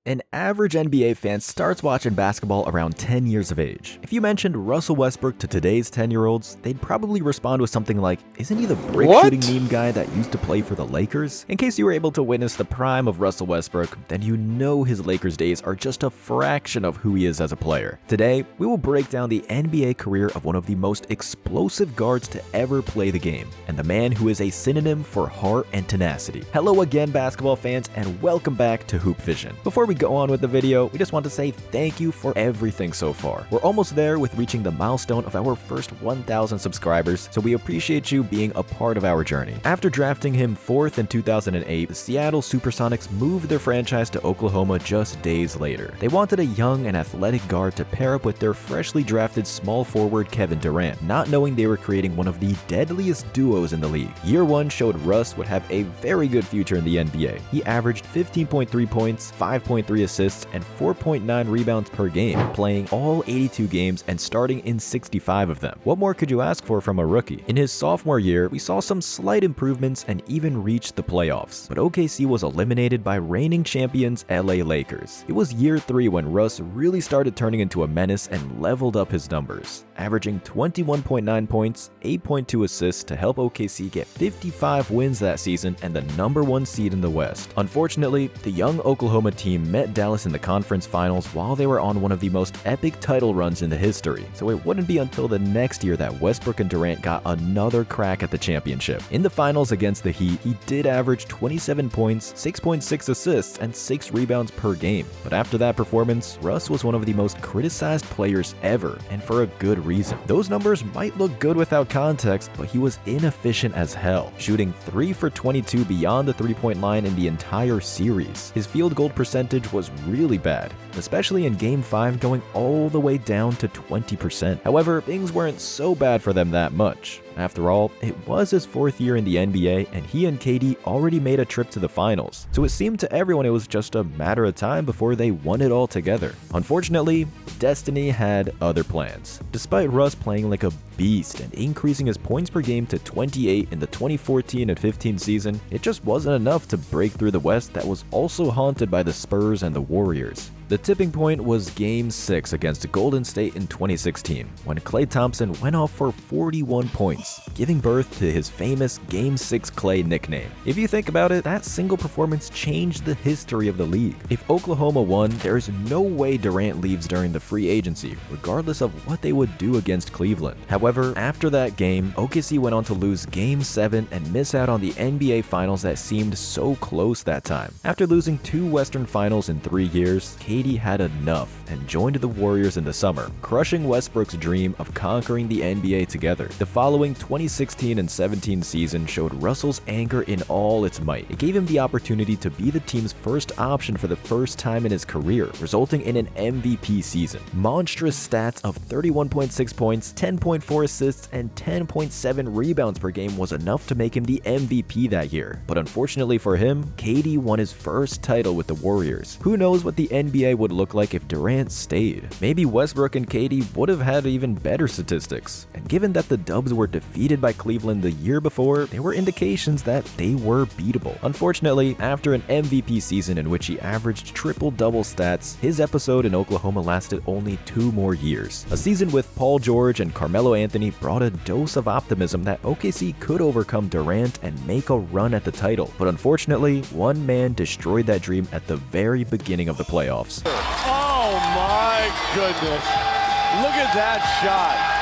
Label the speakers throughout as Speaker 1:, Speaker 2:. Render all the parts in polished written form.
Speaker 1: An average NBA fan starts watching basketball around 10 years of age. If you mentioned Russell Westbrook to today's 10-year-olds, they'd probably respond with something like, "Isn't he the brick-shooting meme guy that used to play for the Lakers?" In case you were able to witness the prime of Russell Westbrook, then you know his Lakers days are just a fraction of who he is as a player. Today, we will break down the NBA career of one of the most explosive guards to ever play the game, and the man who is a synonym for heart and tenacity. Hello again, basketball fans, and welcome back to Hoop Vision. Before we go on with the video, we just want to say thank you for everything so far. We're almost there with reaching the milestone of our first 1,000 subscribers, so we appreciate you being a part of our journey. After drafting him 4th in 2008, the Seattle Supersonics moved their franchise to Oklahoma just days later. They wanted a young and athletic guard to pair up with their freshly drafted small forward Kevin Durant, not knowing they were creating one of the deadliest duos in the league. Year 1 showed Russ would have a very good future in the NBA. He averaged 15.3 points, 5.3 assists, and 4.9 rebounds per game, playing all 82 games and starting in 65 of them. What more could you ask for from a rookie? In his sophomore year, we saw some slight improvements and even reached the playoffs, but OKC was eliminated by reigning champions LA Lakers. It was year 3 when Russ really started turning into a menace and leveled up his numbers, averaging 21.9 points, 8.2 assists to help OKC get 55 wins that season and the #1 seed in the West. Unfortunately, the young Oklahoma team met Dallas in the conference finals while they were on one of the most epic title runs in the history, so it wouldn't be until the next year that Westbrook and Durant got another crack at the championship. In the finals against the Heat, he did average 27 points, 6.6 assists, and 6 rebounds per game. But after that performance, Russ was one of the most criticized players ever, and for a good reason. Those numbers might look good without context, but he was inefficient as hell, shooting 3 for 22 beyond the three-point line in the entire series. His field goal percentage was really bad, especially in Game 5 going all the way down to 20%. However, things weren't so bad for them that much. After all, it was his 4th year in the NBA, and he and KD already made a trip to the finals, so it seemed to everyone it was just a matter of time before they won it all together. Unfortunately, destiny had other plans. Despite Russ playing like a beast and increasing his points per game to 28 in the 2014 and 15 season, it just wasn't enough to break through the West that was also haunted by the Spurs and the Warriors. The tipping point was Game 6 against Golden State in 2016, when Klay Thompson went off for 41 points, giving birth to his famous Game 6 Klay nickname. If you think about it, that single performance changed the history of the league. If Oklahoma won, there's no way Durant leaves during the free agency, regardless of what they would do against Cleveland. However, after that game, OKC went on to lose Game 7 and miss out on the NBA Finals that seemed so close that time. After losing 2 Western Finals in 3 years, KD had enough and joined the Warriors in the summer, crushing Westbrook's dream of conquering the NBA together. The following 2016 and 17 season showed Russell's anger in all its might. It gave him the opportunity to be the team's first option for the first time in his career, resulting in an MVP season. Monstrous stats of 31.6 points, 10.4 assists, and 10.7 rebounds per game was enough to make him the MVP that year. But unfortunately for him, KD won his first title with the Warriors. Who knows what the NBA would look like if Durant stayed? Maybe Westbrook and KD would have had even better statistics. And given that the Dubs were defeated by Cleveland the year before, there were indications that they were beatable. Unfortunately, after an MVP season in which he averaged triple-double stats, his episode in Oklahoma lasted only 2 more years. A season with Paul George and Carmelo Anthony brought a dose of optimism that OKC could overcome Durant and make a run at the title. But unfortunately, one man destroyed that dream at the very beginning of the playoffs.
Speaker 2: Oh my goodness. Look at that shot.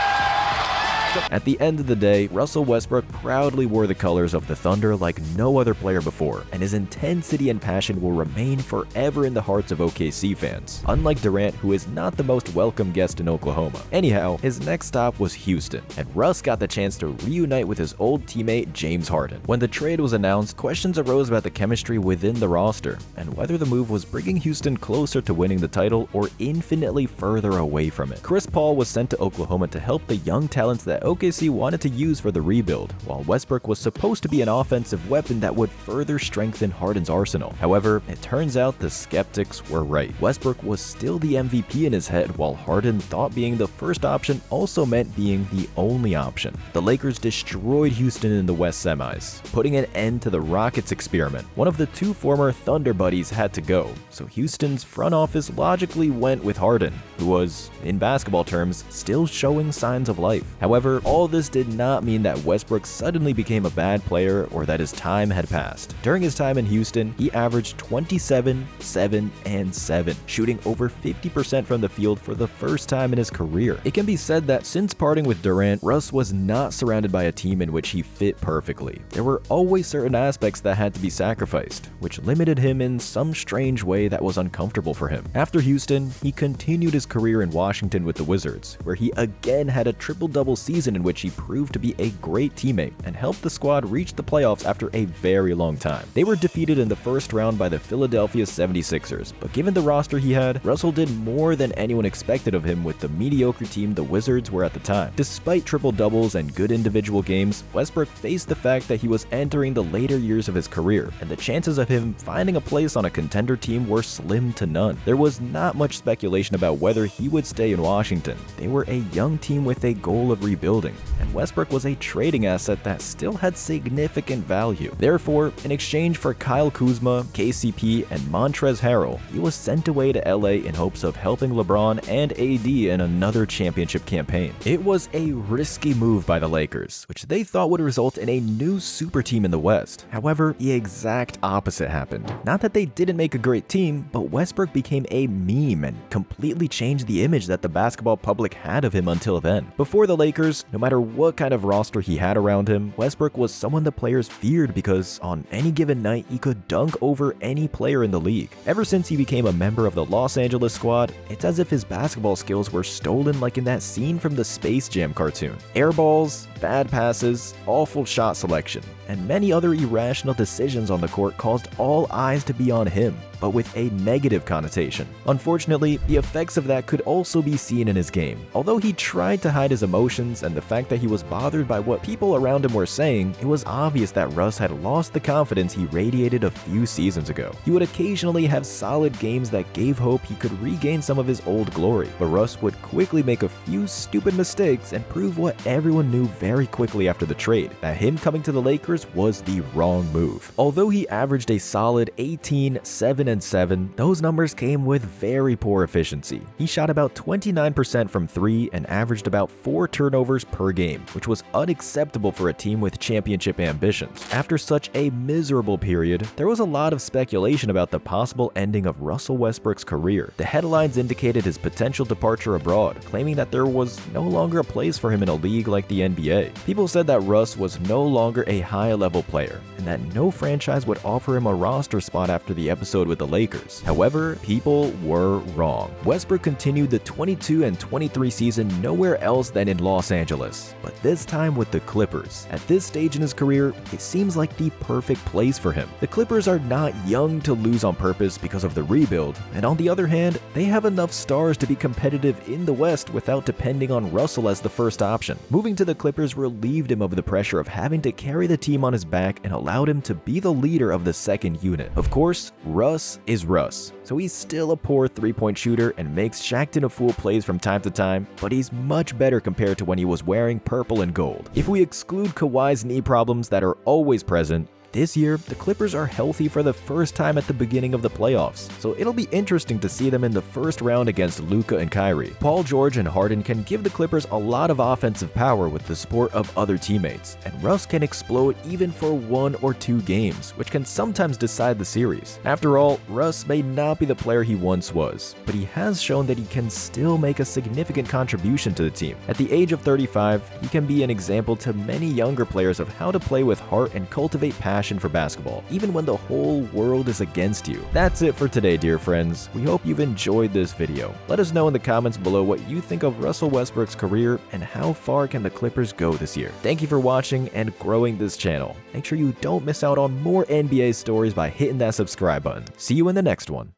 Speaker 1: At the end of the day, Russell Westbrook proudly wore the colors of the Thunder like no other player before, and his intensity and passion will remain forever in the hearts of OKC fans. Unlike Durant, who is not the most welcome guest in Oklahoma. Anyhow, his next stop was Houston, and Russ got the chance to reunite with his old teammate James Harden. When the trade was announced, questions arose about the chemistry within the roster, and whether the move was bringing Houston closer to winning the title or infinitely further away from it. Chris Paul was sent to Oklahoma to help the young talents that OKC wanted to use for the rebuild, while Westbrook was supposed to be an offensive weapon that would further strengthen Harden's arsenal. However, it turns out the skeptics were right. Westbrook was still the MVP in his head, while Harden thought being the first option also meant being the only option. The Lakers destroyed Houston in the West semis, putting an end to the Rockets experiment. One of the two former Thunder buddies had to go, so Houston's front office logically went with Harden, who was, in basketball terms, still showing signs of life. However, all this did not mean that Westbrook suddenly became a bad player or that his time had passed. During his time in Houston, he averaged 27, 7, and 7, shooting over 50% from the field for the first time in his career. It can be said that since parting with Durant, Russ was not surrounded by a team in which he fit perfectly. There were always certain aspects that had to be sacrificed, which limited him in some strange way that was uncomfortable for him. After Houston, he continued his career in Washington with the Wizards, where he again had a triple-double season in which he proved to be a great teammate and helped the squad reach the playoffs after a very long time. They were defeated in the first round by the Philadelphia 76ers, but given the roster he had, Russell did more than anyone expected of him with the mediocre team the Wizards were at the time. Despite triple-doubles and good individual games, Westbrook faced the fact that he was entering the later years of his career, and the chances of him finding a place on a contender team were slim to none. There was not much speculation about whether he would stay in Washington. They were a young team with a goal of rebuilding, and Westbrook was a trading asset that still had significant value. Therefore, in exchange for Kyle Kuzma, KCP, and Montrezl Harrell, he was sent away to LA in hopes of helping LeBron and AD in another championship campaign. It was a risky move by the Lakers, which they thought would result in a new super team in the West. However, the exact opposite happened. Not that they didn't make a great team, but Westbrook became a meme and completely changed the image that the basketball public had of him until then. Before the Lakers, no matter what kind of roster he had around him, Westbrook was someone the players feared because on any given night he could dunk over any player in the league. Ever since he became a member of the Los Angeles squad, it's as if his basketball skills were stolen like in that scene from the Space Jam cartoon. Air balls, bad passes, awful shot selection, and many other irrational decisions on the court caused all eyes to be on him, but with a negative connotation. Unfortunately, the effects of that could also be seen in his game. Although he tried to hide his emotions and the fact that he was bothered by what people around him were saying, it was obvious that Russ had lost the confidence he radiated a few seasons ago. He would occasionally have solid games that gave hope he could regain some of his old glory, but Russ would quickly make a few stupid mistakes and prove what everyone knew very quickly after the trade, that him coming to the Lakers was the wrong move. Although he averaged a solid 18, 7, and 7, those numbers came with very poor efficiency. He shot about 29% from 3 and averaged about 4 turnovers per game, which was unacceptable for a team with championship ambitions. After such a miserable period, there was a lot of speculation about the possible ending of Russell Westbrook's career. The headlines indicated his potential departure abroad, claiming that there was no longer a place for him in a league like the NBA. People said that Russ was no longer a high-level player, and that no franchise would offer him a roster spot after the episode with the Lakers. However, people were wrong. Westbrook continued the 22 and 23 season nowhere else than in Los Angeles, but this time with the Clippers. At this stage in his career, it seems like the perfect place for him. The Clippers are not young to lose on purpose because of the rebuild, and on the other hand, they have enough stars to be competitive in the West without depending on Russell as the first option. Moving to the Clippers relieved him of the pressure of having to carry the team on his back and allowed him to be the leader of the second unit. Of course, Russ is Russ, so he's still a poor three-point shooter and makes Shaqtin'-a-Fool plays from time to time, but he's much better compared to when he was wearing purple and gold. If we exclude Kawhi's knee problems that are always present, this year, the Clippers are healthy for the first time at the beginning of the playoffs, so it'll be interesting to see them in the first round against Luka and Kyrie. Paul George and Harden can give the Clippers a lot of offensive power with the support of other teammates, and Russ can explode even for 1 or 2 games, which can sometimes decide the series. After all, Russ may not be the player he once was, but he has shown that he can still make a significant contribution to the team. At the age of 35, he can be an example to many younger players of how to play with heart and cultivate passion for basketball, even when the whole world is against you. That's it for today, dear friends. We hope you've enjoyed this video. Let us know in the comments below what you think of Russell Westbrook's career and how far can the Clippers go this year. Thank you for watching and growing this channel. Make sure you don't miss out on more NBA stories by hitting that subscribe button. See you in the next one.